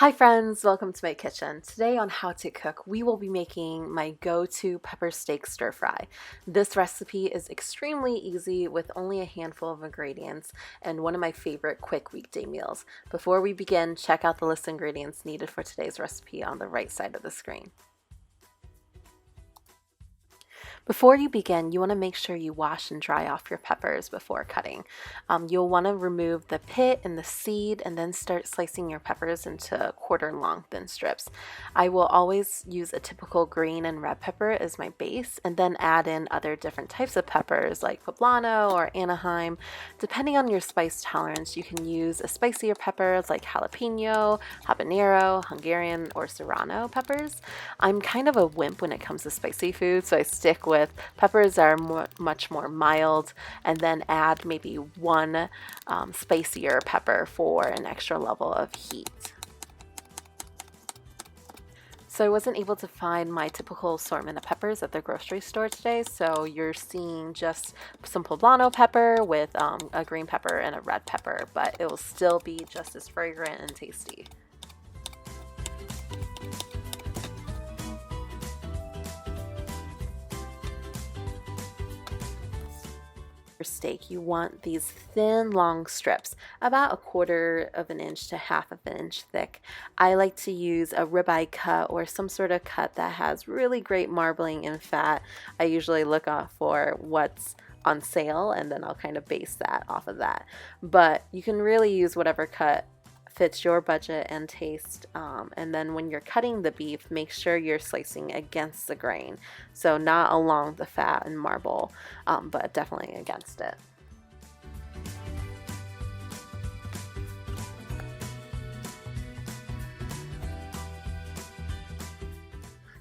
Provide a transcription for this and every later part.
Hi friends, welcome to my kitchen. Today on How to Cook, we will be making my go-to pepper steak stir fry. This recipe is extremely easy with only a handful of ingredients and one of my favorite quick weekday meals. Before we begin, check out the list of ingredients needed for today's recipe on the right side of the screen. Before you begin, you want to make sure you wash and dry off your peppers before cutting. You'll want to remove the pit and the seed and then start slicing your peppers into quarter long thin strips. I will always use a typical green and red pepper as my base and then add in other different types of peppers like poblano or Anaheim. Depending on your spice tolerance, you can use a spicier peppers like jalapeno, habanero, Hungarian, or serrano peppers. I'm kind of a wimp when it comes to spicy food, so I stick with peppers that are much more mild, and then add maybe one spicier pepper for an extra level of heat. So I wasn't able to find my typical assortment of peppers at the grocery store today, so you're seeing just some poblano pepper with a green pepper and a red pepper, but it will still be just as fragrant and tasty. Steak, you want these thin long strips about a quarter of an inch to half of an inch thick. I like to use a ribeye cut or some sort of cut that has really great marbling and fat. I usually look out for what's on sale and then I'll kind of base that off of that, but you can really use whatever cut fits your budget and taste. And then when you're cutting the beef, make sure you're slicing against the grain, so not along the fat and marble, but definitely against it.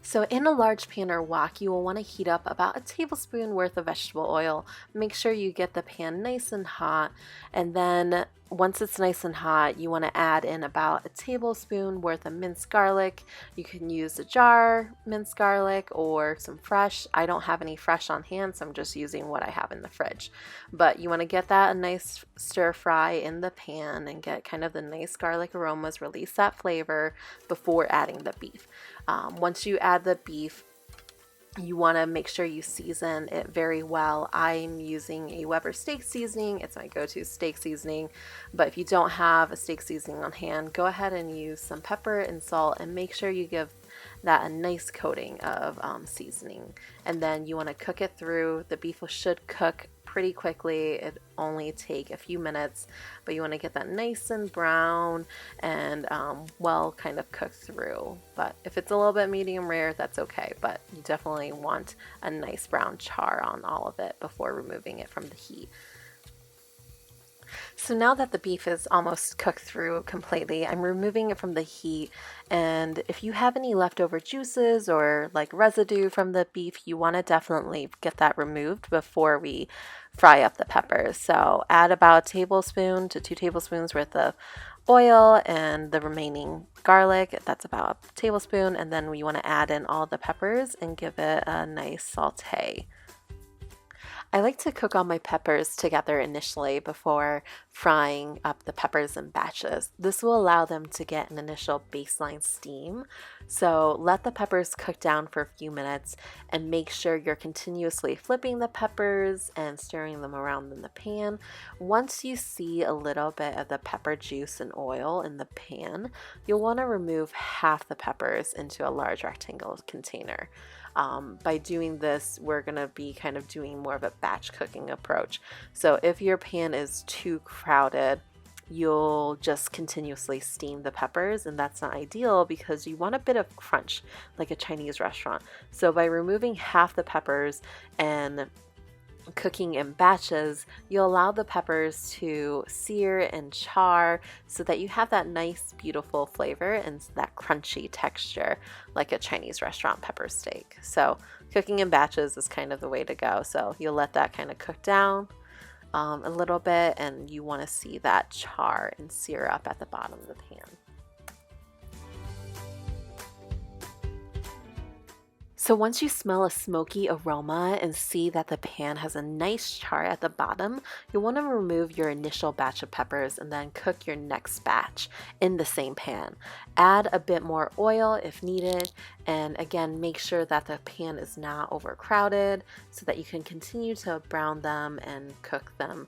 So in a large pan or wok, you will want to heat up about a tablespoon worth of vegetable oil. Make sure you get the pan nice and hot, and then once it's nice and hot, you want to add in about a tablespoon worth of minced garlic. You can use a jar minced garlic or some fresh. I don't have any fresh on hand, so I'm just using what I have in the fridge. But you want to get that a nice stir fry in the pan and get kind of the nice garlic aromas, release that flavor before adding the beef. Once you add the beef, you want to make sure you season it very well. I'm using a Weber steak seasoning. It's my go-to steak seasoning, but if you don't have a steak seasoning on hand, go ahead and use some pepper and salt and make sure you give that a nice coating of seasoning. And then you want to cook it through. The beef should cook pretty quickly. It only take a few minutes, but you want to get that nice and brown and well kind of cooked through. But if it's a little bit medium rare, that's okay, but you definitely want a nice brown char on all of it before removing it from the heat. So now that the beef is almost cooked through completely, I'm removing it from the heat, and if you have any leftover juices or like residue from the beef, you want to definitely get that removed before we fry up the peppers. So add about a tablespoon to 2 tablespoons worth of oil and the remaining garlic, that's about a tablespoon, and then we want to add in all the peppers and give it a nice saute. I like to cook all my peppers together initially before frying up the peppers in batches. This will allow them to get an initial baseline steam. So let the peppers cook down for a few minutes and make sure you're continuously flipping the peppers and stirring them around in the pan. Once you see a little bit of the pepper juice and oil in the pan, you'll want to remove half the peppers into a large rectangle container. By doing this, we're going to be kind of doing more of a batch cooking approach. So if your pan is too crowded, you'll just continuously steam the peppers, and that's not ideal because you want a bit of crunch like a Chinese restaurant. So by removing half the peppers and cooking in batches, you'll allow the peppers to sear and char so that you have that nice, beautiful flavor and that crunchy texture like a Chinese restaurant pepper steak. So cooking in batches is kind of the way to go. So you'll let that kind of cook down a little bit, and you want to see that char and sear up at the bottom of the pan. So once you smell a smoky aroma and see that the pan has a nice char at the bottom, you'll want to remove your initial batch of peppers and then cook your next batch in the same pan. Add a bit more oil if needed, and again, make sure that the pan is not overcrowded so that you can continue to brown them and cook them.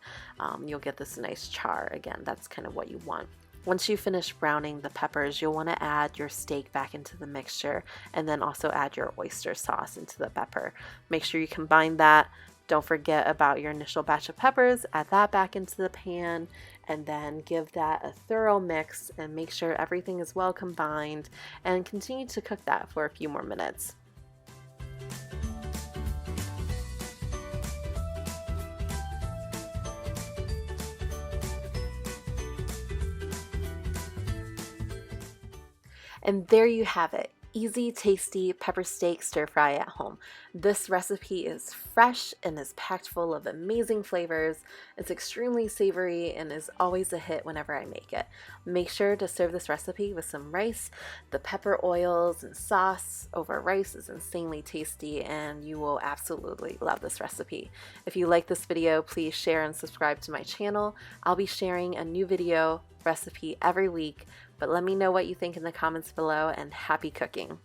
You'll get this nice char. Again, that's kind of what you want. Once you finish browning the peppers, you'll want to add your steak back into the mixture and then also add your oyster sauce into the pepper. Make sure you combine that. Don't forget about your initial batch of peppers. Add that back into the pan and then give that a thorough mix and make sure everything is well combined and continue to cook that for a few more minutes. And there you have it. Easy, tasty pepper steak stir fry at home. This recipe is fresh and is packed full of amazing flavors. It's extremely savory and is always a hit whenever I make it. Make sure to serve this recipe with some rice. The pepper oils and sauce over rice is insanely tasty and you will absolutely love this recipe. If you like this video, please share and subscribe to my channel. I'll be sharing a new video recipe every week, but let me know what you think in the comments below and happy cooking.